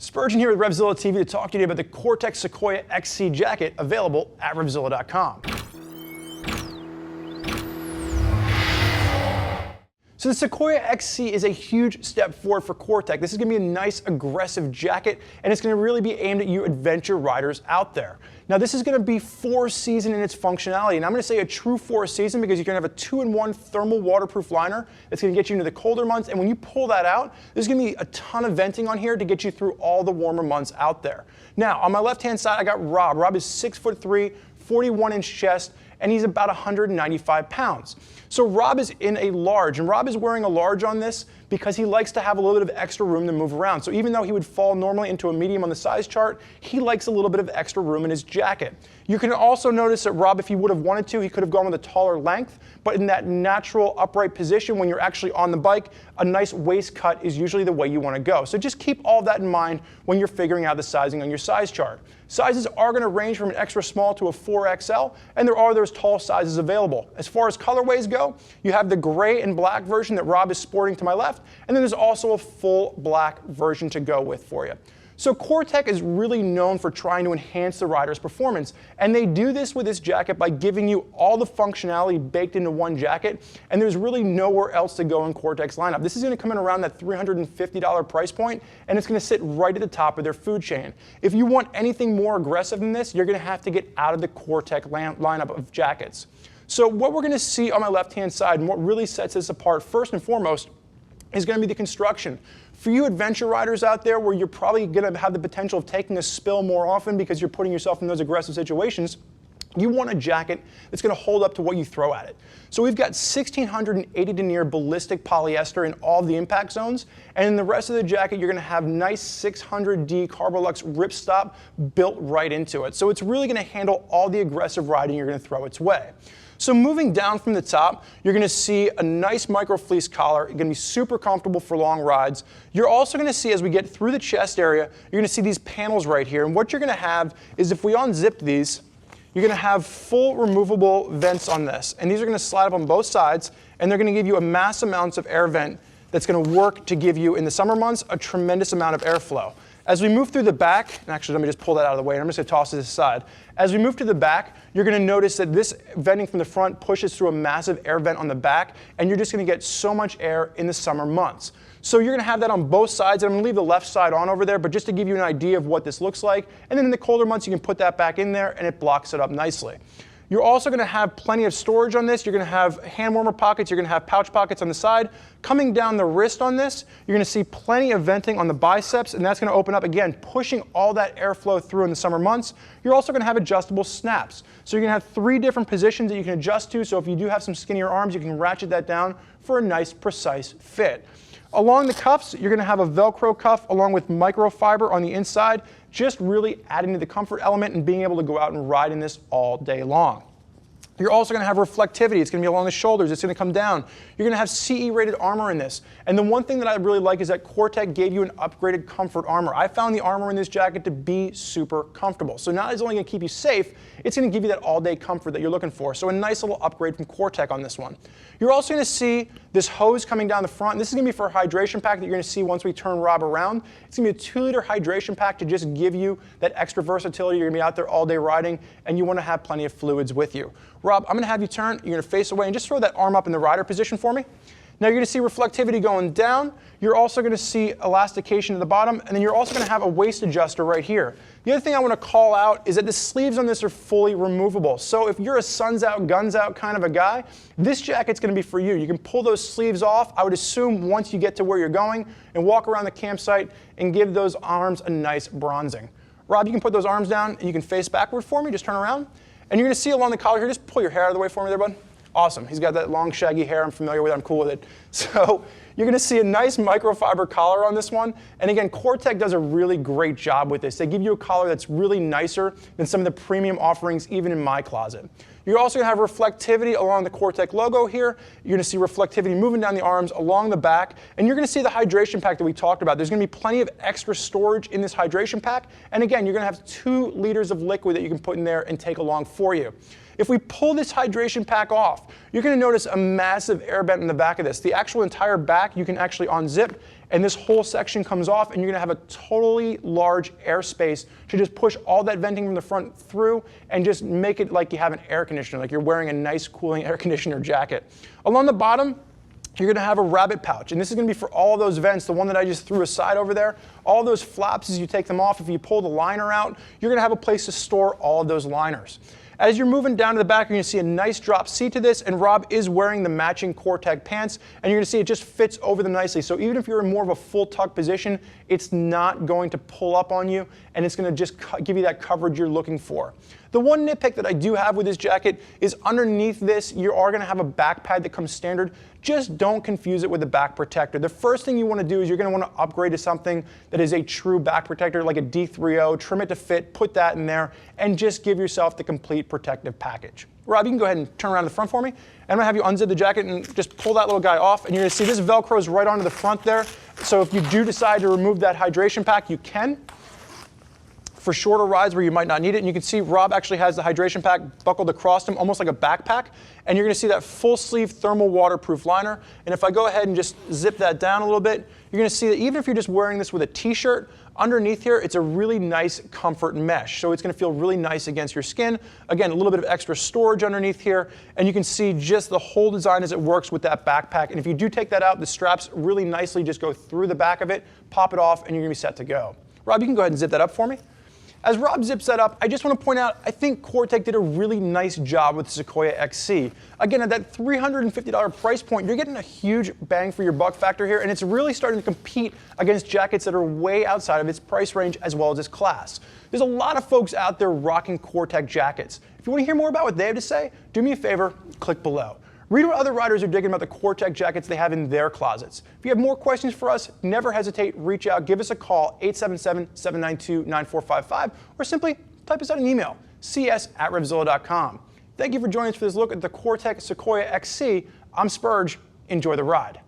Spurgeon here with RevZilla TV to talk to you about the Cortech Sequoia XC jacket available at RevZilla.com. So the Sequoia XC is a huge step forward for Cortech. This is going to be a nice, aggressive jacket, and it's going to really be aimed at you adventure riders out there. Now this is going to be 4-season in its functionality, and I'm going to say a true 4-season because you're going to have a 2-in-1 thermal waterproof liner that's going to get you into the colder months, and when you pull that out, there's going to be a ton of venting on here to get you through all the warmer months out there. Now, on my left-hand side, I got Rob. Rob is 6'3", 41-inch chest, and he's about 195 pounds. So Rob is in a large, and Rob is wearing a large on this because he likes to have a little bit of extra room to move around. So even though he would fall normally into a medium on the size chart, he likes a little bit of extra room in his jacket. You can also notice that Rob, if he would have wanted to, he could have gone with a taller length, but in that natural upright position when you're actually on the bike, a nice waist cut is usually the way you want to go. So just keep all that in mind when you're figuring out the sizing on your size chart. Sizes are going to range from an extra small to a 4XL, and there are those tall sizes available. As far as colorways go, you have the gray and black version that Rob is sporting to my left, and then there's also a full black version to go with for you. So Cortech is really known for trying to enhance the rider's performance, and they do this with this jacket by giving you all the functionality baked into one jacket, and there's really nowhere else to go in Cortech's lineup. This is going to come in around that $350 price point, and it's going to sit right at the top of their food chain. If you want anything more aggressive than this, you're going to have to get out of the Cortech lineup of jackets. So what we're going to see on my left-hand side, and what really sets this apart first and foremost, is going to be the construction. For you adventure riders out there where you're probably going to have the potential of taking a spill more often because you're putting yourself in those aggressive situations, you want a jacket that's going to hold up to what you throw at it. So we've got 1680 denier ballistic polyester in all of the impact zones, and in the rest of the jacket you're going to have nice 600D Carbolex RipStop built right into it. So it's really going to handle all the aggressive riding you're going to throw its way. So moving down from the top, you're going to see a nice micro fleece collar. It's going to be super comfortable for long rides. You're also going to see, as we get through the chest area, you're going to see these panels right here. And what you're going to have is, if we unzip these, you're going to have full removable vents on this. And these are going to slide up on both sides, and they're going to give you a mass amounts of air vent that's going to work to give you, in the summer months, a tremendous amount of airflow. As we move through the back, and actually let me just pull that out of the way, and I'm just going to toss this aside. As we move to the back, you're going to notice that this venting from the front pushes through a massive air vent on the back, and you're just going to get so much air in the summer months. So you're going to have that on both sides, and I'm going to leave the left side on over there, but just to give you an idea of what this looks like. And then in the colder months, you can put that back in there, and it blocks it up nicely. You're also going to have plenty of storage on this. You're going to have hand warmer pockets. You're going to have pouch pockets on the side. Coming down the wrist on this, you're going to see plenty of venting on the biceps, and that's going to open up, again, pushing all that airflow through in the summer months. You're also going to have adjustable snaps. So you're going to have 3 different positions that you can adjust to, so if you do have some skinnier arms, you can ratchet that down for a nice, precise fit. Along the cuffs, you're going to have a Velcro cuff along with microfiber on the inside, just really adding to the comfort element and being able to go out and ride in this all day long. You're also going to have reflectivity. It's going to be along the shoulders. It's going to come down. You're going to have CE-rated armor in this. And the one thing that I really like is that Cortech gave you an upgraded comfort armor. I found the armor in this jacket to be super comfortable. So not only going to keep you safe, it's going to give you that all-day comfort that you're looking for. So a nice little upgrade from Cortech on this one. You're also going to see this hose coming down the front. This is going to be for a hydration pack that you're going to see once we turn Rob around. It's going to be a 2-liter hydration pack to just give you that extra versatility. You're going to be out there all day riding, and you want to have plenty of fluids with you. Rob, I'm going to have you turn. You're going to face away and just throw that arm up in the rider position for me. Now you're going to see reflectivity going down. You're also going to see elastication at the bottom, and then you're also going to have a waist adjuster right here. The other thing I want to call out is that the sleeves on this are fully removable. So if you're a suns out, guns out kind of a guy, this jacket's going to be for you. You can pull those sleeves off, I would assume, once you get to where you're going, and walk around the campsite and give those arms a nice bronzing. Rob, you can put those arms down and you can face backward for me. Just turn around. And you're going to see along the collar here, just pull your hair out of the way for me there, bud. Awesome. He's got that long, shaggy hair. I'm familiar with it. I'm cool with it. So you're going to see a nice microfiber collar on this one. And again, Cortech does a really great job with this. They give you a collar that's really nicer than some of the premium offerings, even in my closet. You're also going to have reflectivity along the Cortech logo here. You're going to see reflectivity moving down the arms, along the back, and you're going to see the hydration pack that we talked about. There's going to be plenty of extra storage in this hydration pack, and again, you're going to have 2 liters of liquid that you can put in there and take along for you. If we pull this hydration pack off, you're going to notice a massive air vent in the back of this. The actual entire back you can actually unzip, and this whole section comes off, and you're gonna have a totally large airspace to just push all that venting from the front through and just make it like you have an air conditioner, like you're wearing a nice cooling air conditioner jacket. Along the bottom, you're gonna have a rabbit pouch, and this is gonna be for all those vents, the one that I just threw aside over there. All those flaps, as you take them off, if you pull the liner out, you're gonna have a place to store all of those liners. As you're moving down to the back, you're gonna see a nice drop seat to this, and Rob is wearing the matching Cortech pants, and you're gonna see it just fits over them nicely. So even if you're in more of a full tuck position, it's not going to pull up on you, and it's gonna just give you that coverage you're looking for. The one nitpick that I do have with this jacket is underneath this, you are gonna have a back pad that comes standard. Just don't confuse it with a back protector. The first thing you wanna do is you're gonna wanna upgrade to something that is a true back protector, like a D3O, trim it to fit, put that in there, and just give yourself the complete protective package. Rob, you can go ahead and turn around to the front for me. I'm gonna have you unzip the jacket and just pull that little guy off, and you're gonna see this Velcro's right onto the front there. So if you do decide to remove that hydration pack, you can. For shorter rides where you might not need it, and you can see Rob actually has the hydration pack buckled across him, almost like a backpack, and you're gonna see that full sleeve thermal waterproof liner. And if I go ahead and just zip that down a little bit, you're gonna see that even if you're just wearing this with a t-shirt, underneath here, it's a really nice comfort mesh. So it's gonna feel really nice against your skin. Again, a little bit of extra storage underneath here, and you can see just the whole design as it works with that backpack. And if you do take that out, the straps really nicely just go through the back of it, pop it off, and you're gonna be set to go. Rob, you can go ahead and zip that up for me. As Rob zips that up, I just want to point out, I think Cortech did a really nice job with the Sequoia XC. Again, at that $350 price point, you're getting a huge bang for your buck factor here, and it's really starting to compete against jackets that are way outside of its price range as well as its class. There's a lot of folks out there rocking Cortech jackets. If you want to hear more about what they have to say, do me a favor, click below. Read what other riders are digging about the Cortech jackets they have in their closets. If you have more questions for us, never hesitate, reach out, give us a call, 877-792-9455, or simply type us out an email, cs@RevZilla.com. Thank you for joining us for this look at the Cortech Sequoia XC. I'm Spurge. Enjoy the ride.